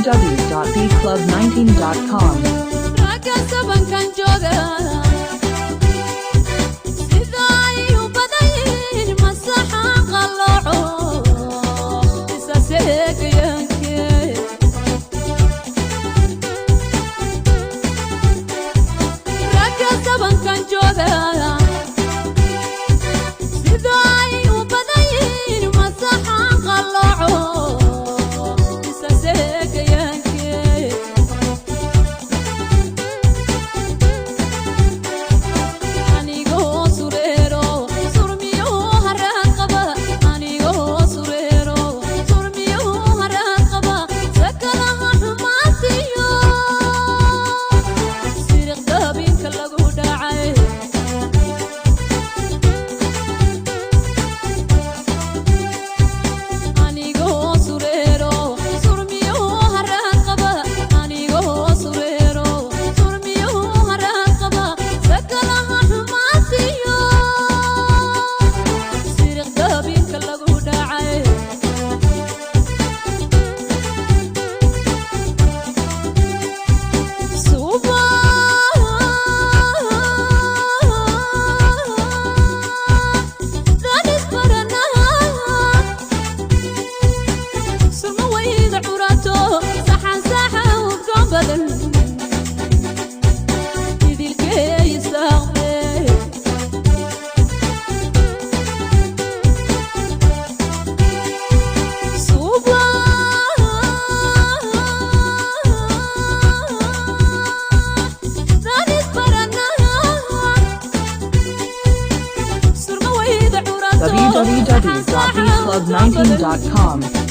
www.bclub19.com. www.bclub19.com.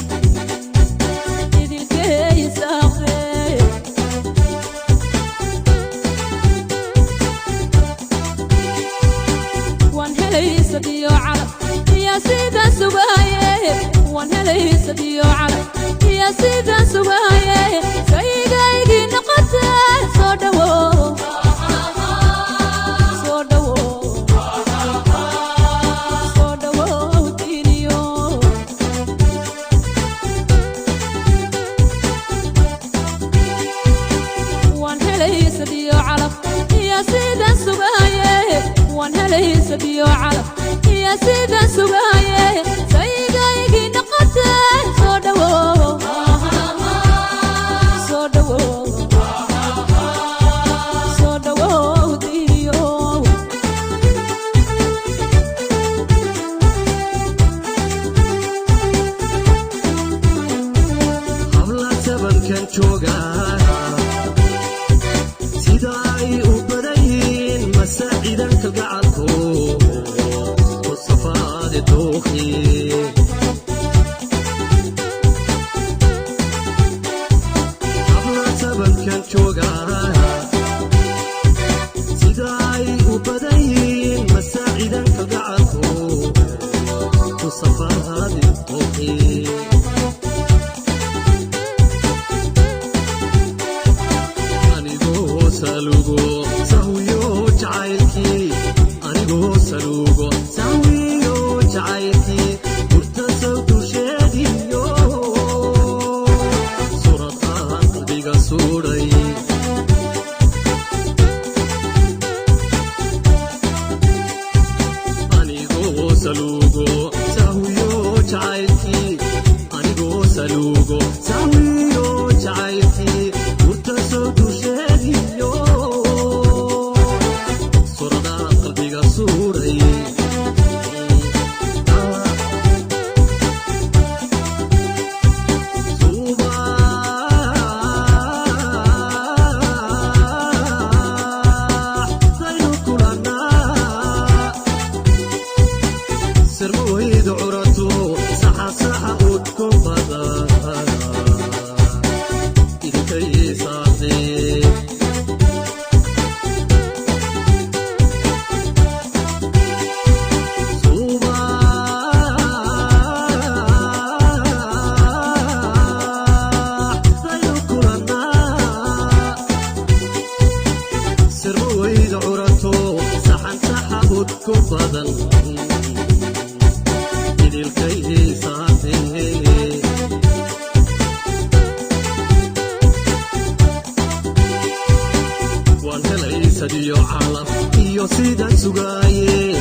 sadiyo calaf iyo sida sugaye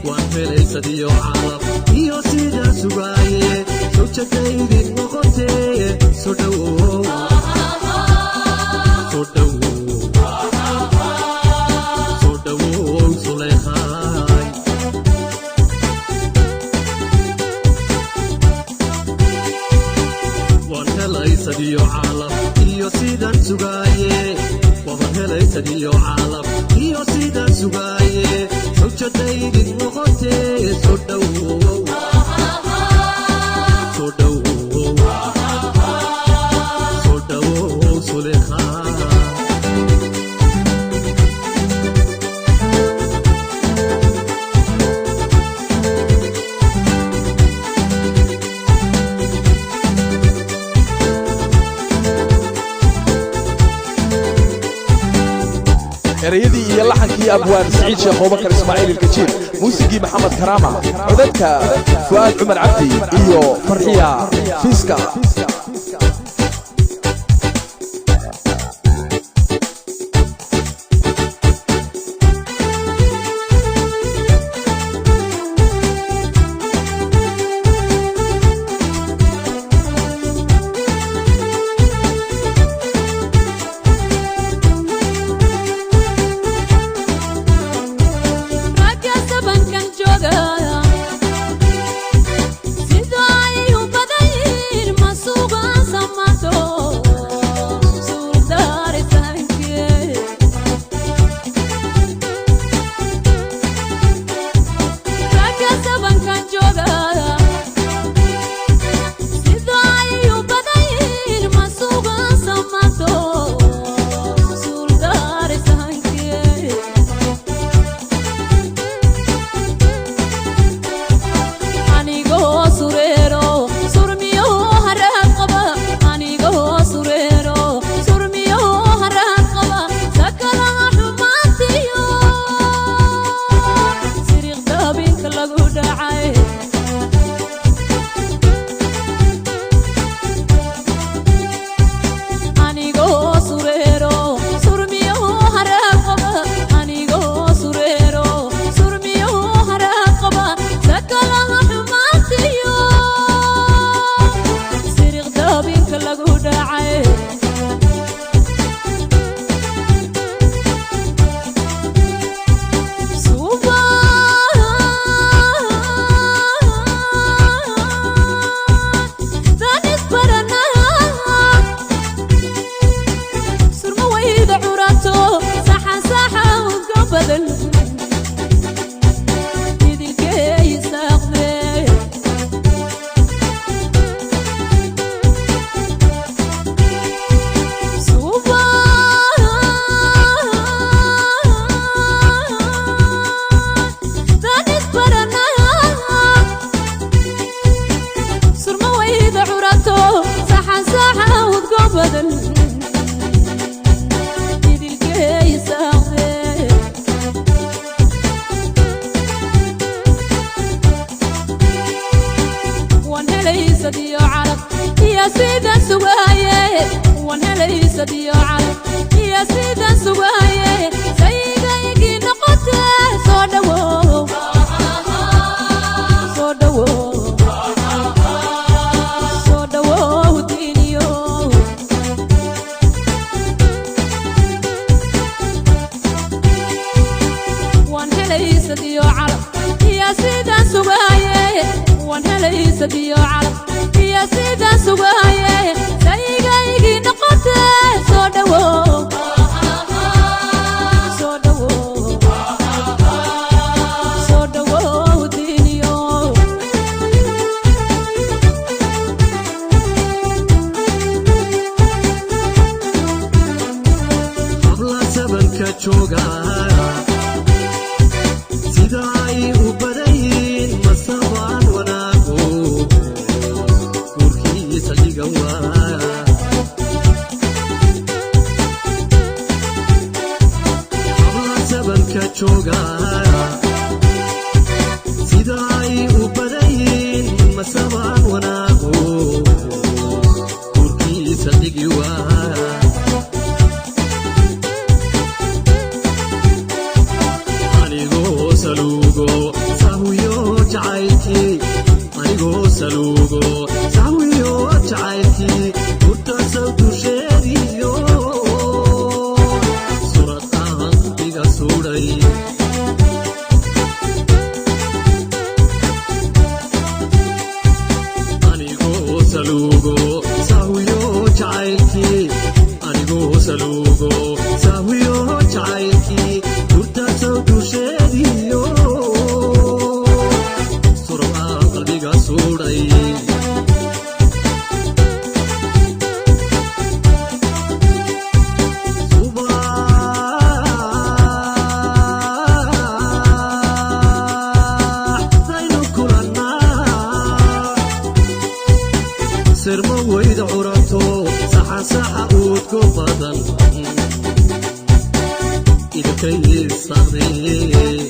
waan helay sadiyo calaf iyo sida sugaye soo jadaydi noqotee soo dhawow soo dhawow Suleekhay waan helay sadiyo calaf iyo sida sugaye waan helay sadiyo calaf iyo sida sugaye soo jadaydi noqotee soo dhawow soo dhawow Suleekhay erayadii iyo laxankii abwaan Saciid Sheekh Abubakar Ismaaciil Ilkajiir muusigii Maxamed Karaama codadka Fuad Cumar Cabdi iyo Farxiya Fiska salugo sawiyo jacaylki urta soo dusheediyo surmaan qalbiga suudhay سرمو ويد عراتو صحا صحا ودكو بدن إذا كي صغري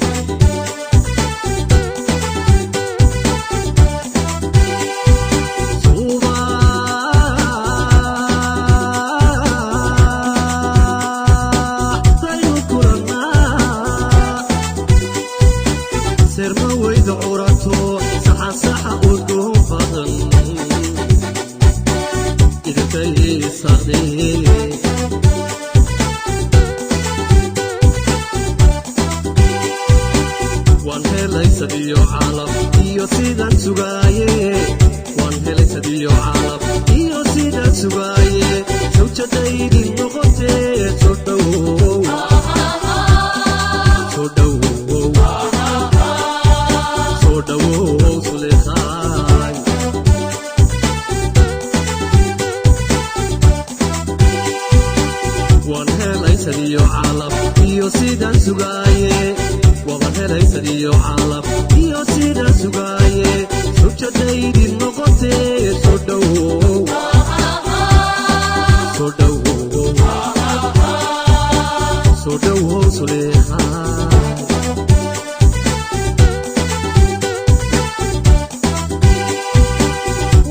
صوبا طيو كرنا سرمو ويد عراتو صحا صحا ودكو بدن وان هلي سديو عالم iyo sidan sugaye wan helay sadiyo caalab iyo sidan sugaye sawjadaydi noqote soo dhawow soo dhawow Suleekhay wan helay sadiyo caalab iyo sidan sugaye wan helay sadiyo caalab iyo sidan sugaye sawjadaydi noqote soo dhawow Suleekhay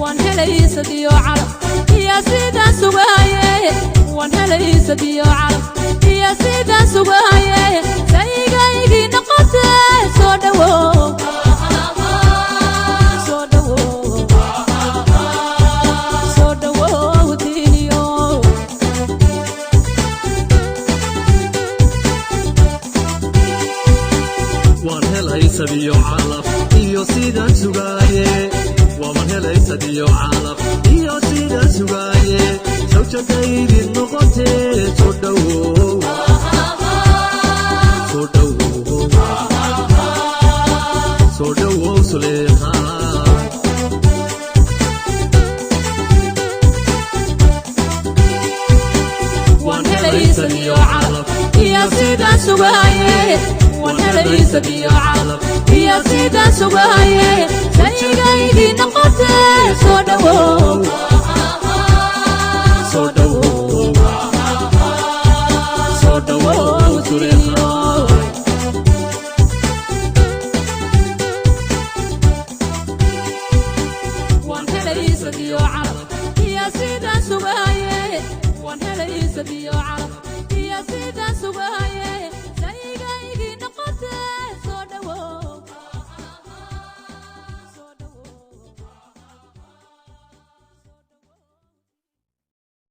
wan helay sadiyo caalab iyo sidan sugaye wan helay sadiyo caalab iyo sidan sugaye saygaygi noqote soo dhawow diiniyo wan helay sadiyo caalab iyo sidan sugaye wan helay sadiyo caalab iyo sidan sugaye sawjadaydi noqote soo dhawow Suleekhay wan helay sadiyo caalab iyo sidan sugaye wan helay sadiyo caalab iyo sidan sugaye saygaygi noqote soo dhawow diiniyo wan helay sadiyo caalab iyo sidan sugaye wan helay sadiyo caalab iyo sidan sugaye